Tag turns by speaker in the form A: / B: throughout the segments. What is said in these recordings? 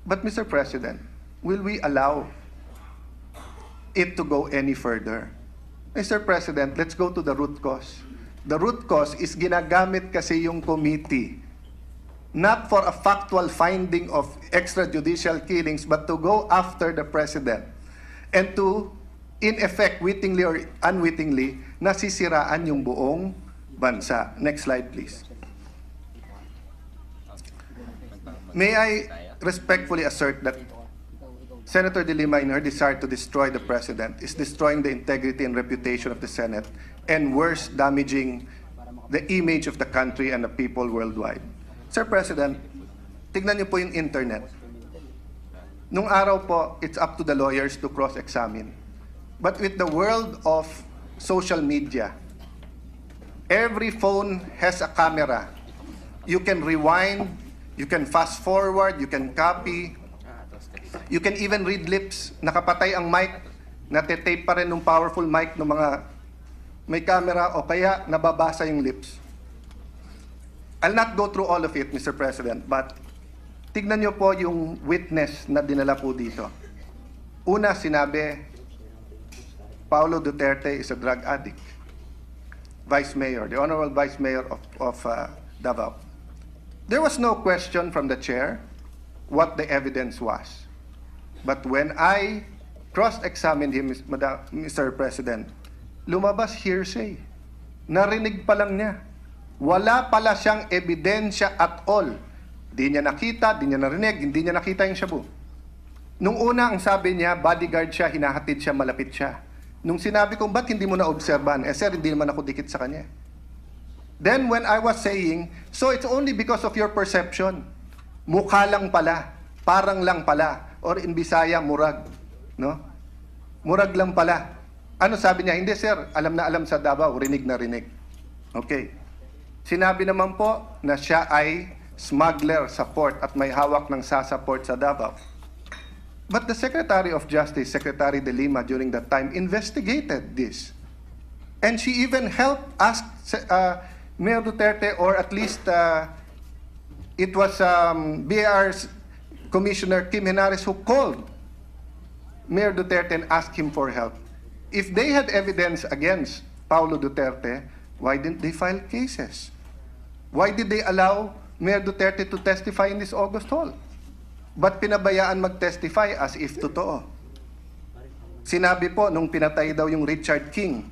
A: But Mr. President, will we allow it to go any further? Mr. President, let's go to the root cause. The root cause is ginagamit kasi yung committee not for a factual finding of extrajudicial killings, but to go after the president and to, in effect, wittingly or unwittingly, nasisiraan yung buong bansa. Next slide, please. May I respectfully assert that Senator De Lima, in her desire to destroy the president, is destroying the integrity and reputation of the Senate, and worse, damaging the image of the country and the people worldwide. Sir President, tignan niyo po yung internet. Nung araw po, it's up to the lawyers to cross-examine. But with the world of social media, every phone has a camera. You can rewind, you can fast forward, you can copy, you can even read lips. Nakapatay ang mic, natetape pa rin ng powerful mic ng mga may camera o kaya nababasa yung lips. I'll not go through all of it, Mr. President, but tignan niyo po yung witness na dinala po dito. Una, sinabi, Paulo Duterte is a drug addict. Vice Mayor, the Honorable Vice Mayor of Davao. There was no question from the chair what the evidence was. But when I cross-examined him, Mr. President, lumabas hearsay. Narinig pa lang niya. Wala pala siyang ebidensya at all. Di niya nakita, di niya narinig, hindi niya nakita yung shabu. Nung una, ang sabi niya, bodyguard siya, hinahatid siya, malapit siya. Nung sinabi kong, ba't hindi mo na-obserban? Eh sir, hindi naman ako dikit sa kanya. Then when I was saying, so it's only because of your perception. Mukha lang pala, parang lang pala, or in Bisaya, murag. No? Murag lang pala. Ano sabi niya? Hindi sir, alam na alam sa Davao, rinig na rinig. Okay. Sinabi naman po na siya ay smuggler sa port at may hawak ng sasa port sa Davao. But the Secretary of Justice, Secretary De Lima, during that time, investigated this. And she even helped ask Mayor Duterte, or at least it was BAR's Commissioner Kim Henares who called Mayor Duterte and asked him for help. If they had evidence against Paulo Duterte, why didn't they file cases? Why did they allow Mayor Duterte to testify in this August hall? Ba't pinabayaan mag-testify as if totoo? Sinabi po nung pinatay daw yung Richard King,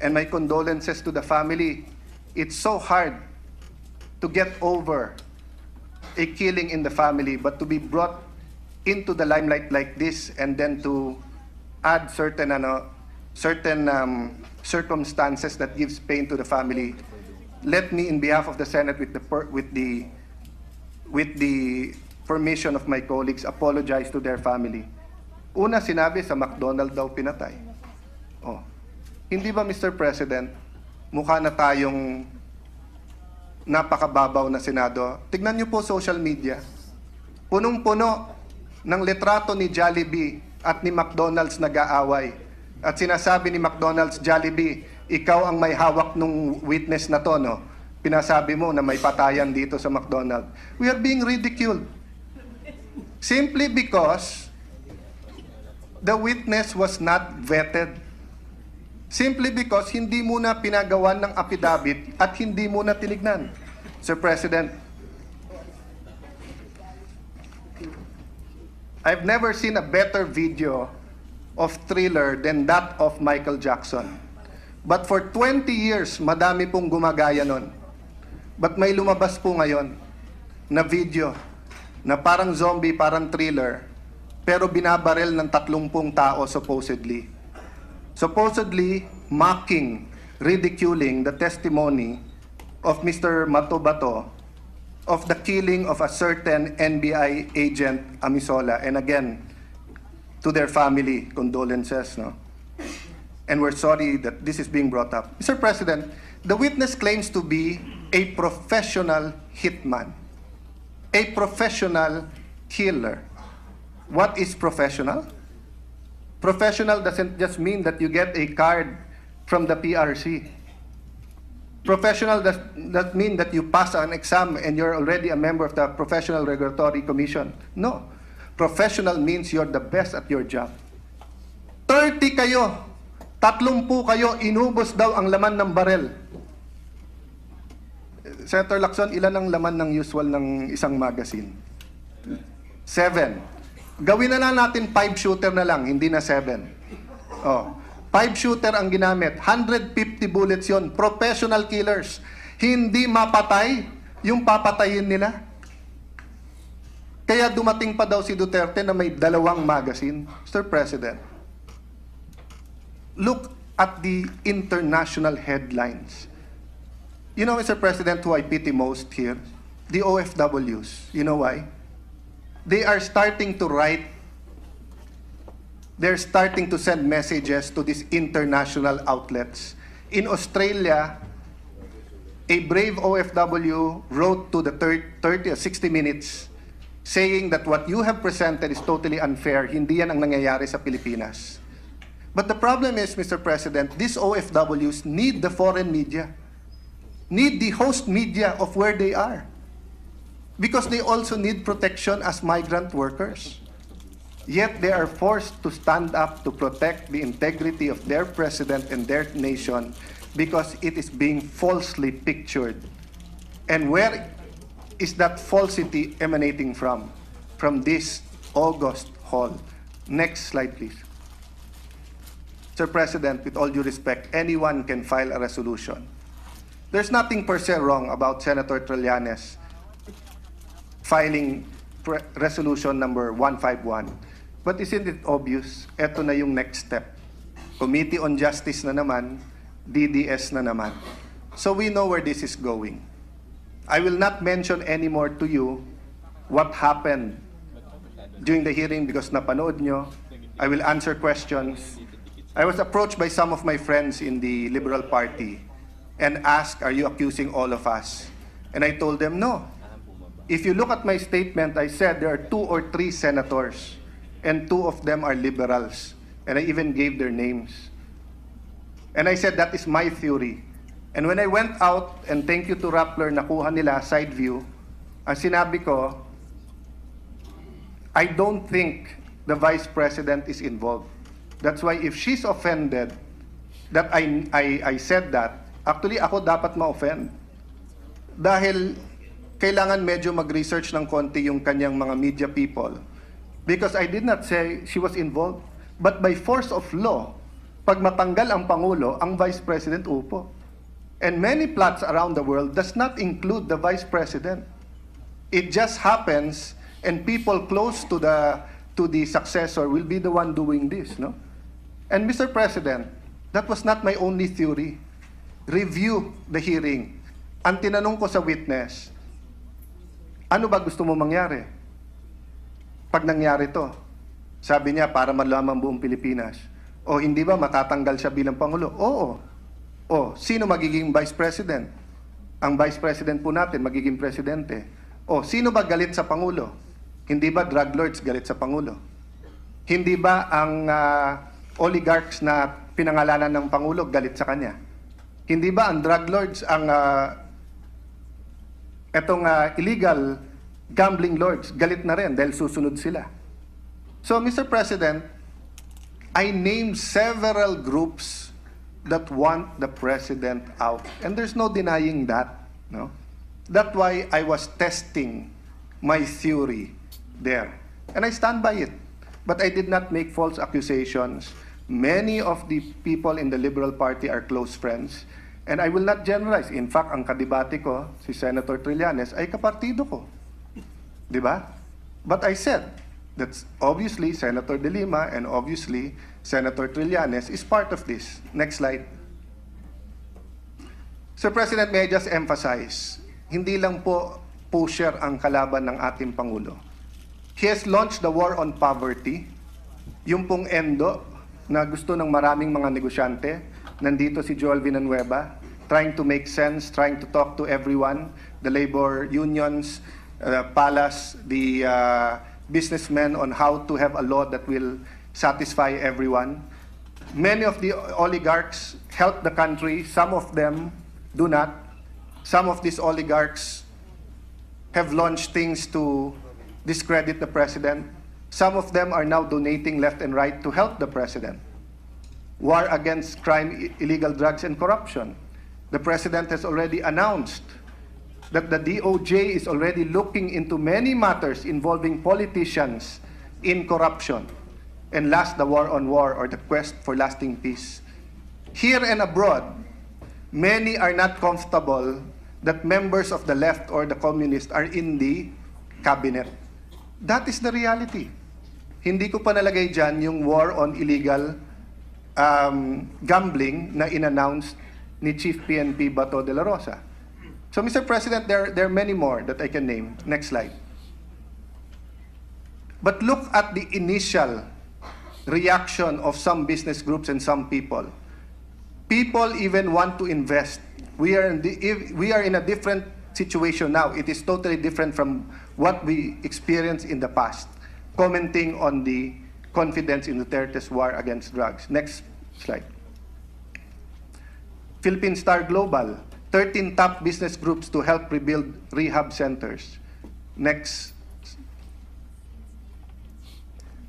A: and my condolences to the family, it's so hard to get over a killing in the family, but to be brought into the limelight like this and then to add certain circumstances that gives pain to the family. Let me, in behalf of the Senate, with the permission of my colleagues, apologize to their family. Una, sinabi sa McDonald daw pinatay. Oh. Hindi ba, Mr. President, mukha na tayong napakababaw na Senado? Tignan niyo po social media. Punong-puno ng litrato ni Jollibee at ni McDonald's nag-aaway. At sinasabi ni McDonald's, Jollibee, ikaw ang may hawak nung witness na to, no? Pinasabi mo na may patayan dito sa McDonald's. We are being ridiculed. Simply because the witness was not vetted. Simply because hindi muna pinagawan ng affidavit at hindi muna tinignan. Sir President, I've never seen a better video of Thriller than that of Michael Jackson. But for 20 years, madami pong gumagaya nun. But may lumabas po ngayon na video na parang zombie, parang Thriller, pero binabaril ng 30 tao supposedly. Supposedly mocking, ridiculing the testimony of Mr. Mato-Bato of the killing of a certain NBI agent, Amisola. And again, to their family, condolences, no? And we're sorry that this is being brought up. Mr. President, the witness claims to be a professional hitman, a professional killer. What is professional? Professional doesn't just mean that you get a card from the PRC. Professional does mean that you pass an exam and you're already a member of the Professional Regulatory Commission. No. Professional means you're the best at your job. 30 kayo, 30 kayo, inubos daw ang laman ng barel. Senator Lacson, ilan ang laman ng usual ng isang magazine? 7. Gawin na lang natin 5-shooter na lang, hindi na 7. Oh, 5-shooter ang ginamit. 150 bullets yon. Professional killers. Hindi mapatay yung papatayin nila. Kaya dumating pa daw si Duterte na may 2 magazine. Mr. President, look at the international headlines. You know, Mr. President, who I pity most here? The OFWs. You know why? They are starting to write, they're starting to send messages to these international outlets. In Australia, a brave OFW wrote to the 30 or 60 Minutes saying that what you have presented is totally unfair. Hindi yan ang nangyayari sa Pilipinas. But the problem is, Mr. President, these OFWs need the foreign media, need the host media of where they are, because they also need protection as migrant workers. Yet they are forced to stand up to protect the integrity of their president and their nation because it is being falsely pictured. And where is that falsity emanating from? From this August hall. Next slide, please. Sir President, with all due respect, anyone can file a resolution. There's nothing per se wrong about Senator Trillanes filing resolution number 151. But isn't it obvious? Ito na yung next step. Committee on Justice na naman, DDS na naman. So we know where this is going. I will not mention anymore to you what happened during the hearing because napanood nyo. I will answer questions. I was approached by some of my friends in the Liberal Party and asked, are you accusing all of us? And I told them, no. If you look at my statement, I said there are 2 or 3 senators and 2 of them are liberals. And I even gave their names. And I said, that is my theory. And when I went out, and thank you to Rappler, nakuha nila side view, ang sinabi ko, I don't think the Vice President is involved. That's why if she's offended that I said that, actually ako dapat ma-offend. Dahil kailangan medyo mag-research ng konti yung kanyang mga media people. Because I did not say she was involved. But by force of law, pag matanggal ang Pangulo, ang Vice President upo. And many plots around the world does not include the Vice President. It just happens, and people close to the successor will be the one doing this, no? And Mr. President, that was not my only theory. Review the hearing. Ang tinanong ko sa witness, ano ba gusto mo mangyari? Pag nangyari to, sabi niya, para malaman buong Pilipinas. O hindi ba matatanggal siya bilang Pangulo? Oo. O, sino magiging Vice President? Ang Vice President po natin magiging Presidente. O, sino ba galit sa Pangulo? Hindi ba drug lords galit sa Pangulo? Hindi ba ang oligarchs na pinangalanan ng Pangulo galit sa kanya? Hindi ba ang drug lords, ang illegal gambling lords, galit na rin dahil susunod sila? So, Mr. President, I named several groups that want the President out. And there's no denying that. No? That's why I was testing my theory there. And I stand by it. But I did not make false accusations. Many of the people in the Liberal Party are close friends. And I will not generalize. In fact, ang kadibate ko, si Senator Trillanes, ay kapartido ko. Di ba? But I said, that's obviously Senator De Lima and obviously Senator Trillanes is part of this. Next slide. Sir President, may I just emphasize, hindi lang po pusher ang kalaban ng ating Pangulo. He has launched the war on poverty. Yung pong ENDO na gusto ng maraming mga negosyante, nandito si Joel Villanueva, trying to make sense, trying to talk to everyone, the labor unions, Palas, the businessmen on how to have a law that will satisfy everyone. Many of the oligarchs help the country. Some of them do not. Some of these oligarchs have launched things to discredit the president. Some of them are now donating left and right to help the president. War against crime, illegal drugs, and corruption. The president has already announced that the DOJ is already looking into many matters involving politicians in corruption. And last, the war on war, or the quest for lasting peace. Here and abroad, many are not comfortable that members of the left or the communists are in the cabinet. That is the reality. Hindi ko pa nalagay dyan yung war on illegal gambling na in-announce ni Chief PNP Bato de la Rosa. So, Mr. President, there are many more that I can name. Next slide. But look at the initial reaction of some business groups and some people. People even want to invest. We are in a different situation now. It is totally different from what we experienced in the past. Commenting on the confidence in Duterte's war against drugs. Next slide. Philippine Star Global, 13 top business groups to help rebuild rehab centers. Next.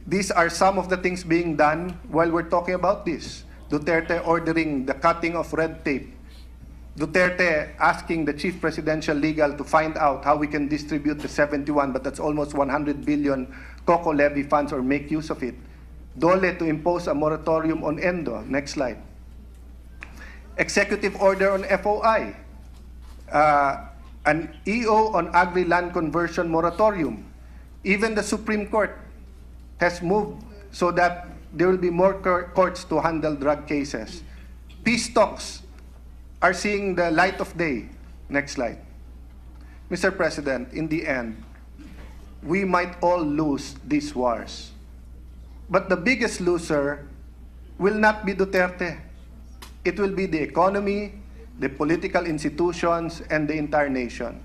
A: These are some of the things being done while we're talking about this. Duterte ordering the cutting of red tape. Duterte asking the chief presidential legal to find out how we can distribute the 71, but that's almost 100 billion COCO levy funds, or make use of it. Dole to impose a moratorium on ENDO. Next slide. Executive order on FOI. An EO on agri-land conversion moratorium. Even the Supreme Court has moved so that there will be more courts to handle drug cases. Peace talks are seeing the light of day. Next slide. Mr. President, in the end, we might all lose these wars. But the biggest loser will not be Duterte. It will be the economy, the political institutions, and the entire nation.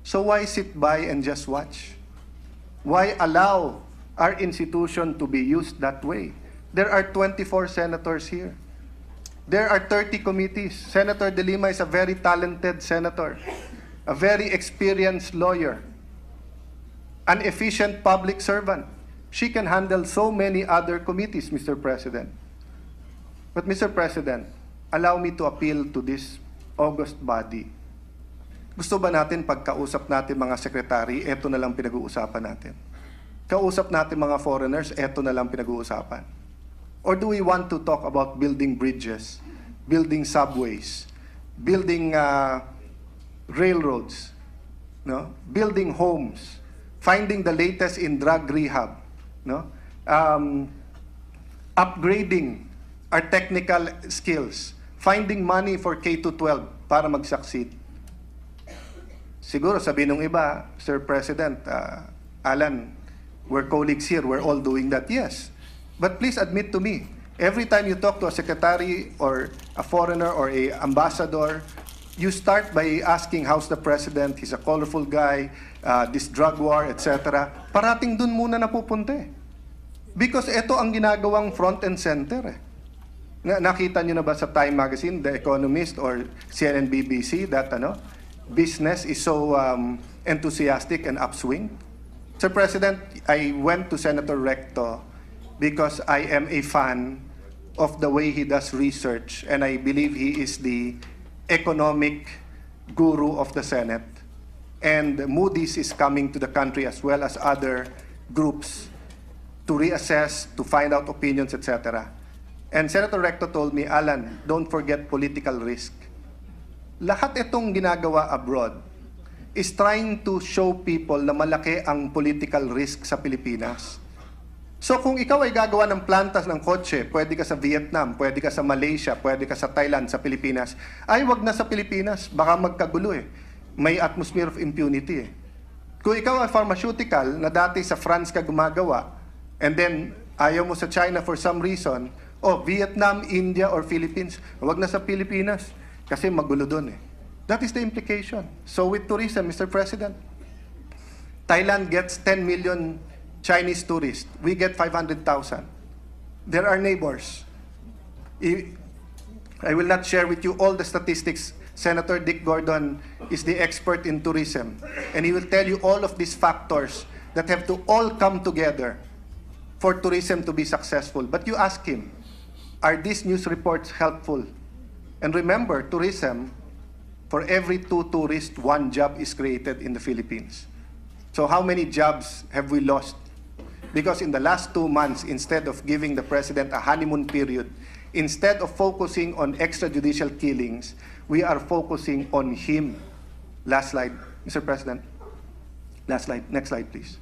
A: So why sit by and just watch? Why allow our institution to be used that way? There are 24 senators here. There are 30 committees. Senator De Lima is a very talented senator, a very experienced lawyer, an efficient public servant. She can handle so many other committees, Mr. President. But Mr. President, allow me to appeal to this august body. Gusto ba natin pagkausap natin mga sekretary, eto na lang pinag-uusapan natin? Kausap natin mga foreigners, eto na lang pinag-uusapan? Or do we want to talk about building bridges, building subways, building railroads, no? Building homes, finding the latest in drug rehab, no? Upgrading our technical skills, finding money for K-12 para mag-succeed. Siguro sabi nung iba, Sir President, Alan, we're colleagues here, we're all doing that. Yes. But please admit to me, every time you talk to a secretary or a foreigner or a ambassador, you start by asking how's the president, he's a colorful guy, this drug war, etc. Parating dun muna napupunta eh. Because ito ang ginagawang front and center eh. Nakita nyo na ba sa Time Magazine, The Economist, or CNN BBC that business is so enthusiastic and upswing? Sir President, I went to Senator Recto because I am a fan of the way he does research, and I believe he is the economic guru of the Senate. And Moody's is coming to the country as well as other groups to reassess, to find out opinions, etc. And Senator Recto told me, Alan, don't forget political risk. Lahat itong ginagawa abroad is trying to show people na malaki ang political risk sa Pilipinas. So kung ikaw ay gagawa ng plantas ng kotse, pwede ka sa Vietnam, pwede ka sa Malaysia, pwede ka sa Thailand, sa Pilipinas, ay wag na sa Pilipinas, baka magkagulo eh. May atmosphere of impunity eh. Kung ikaw ay pharmaceutical na dati sa France ka gumagawa, and then ayaw mo sa China for some reason, Vietnam, India, or Philippines, wag na sa Pilipinas kasi magulo doon eh. That is the implication. So with tourism, Mr. President, Thailand gets 10 million Chinese tourists. We get 500,000. They're our neighbors. I will not share with you all the statistics. Senator Dick Gordon is the expert in tourism, and he will tell you all of these factors that have to all come together for tourism to be successful. But you ask him, are these news reports helpful? And remember, tourism, for every 2 tourists, 1 job is created in the Philippines. So how many jobs have we lost? Because in the last 2 months, instead of giving the president a honeymoon period, instead of focusing on extrajudicial killings, we are focusing on him. Last slide, Mr. President. Last slide. Next slide, please.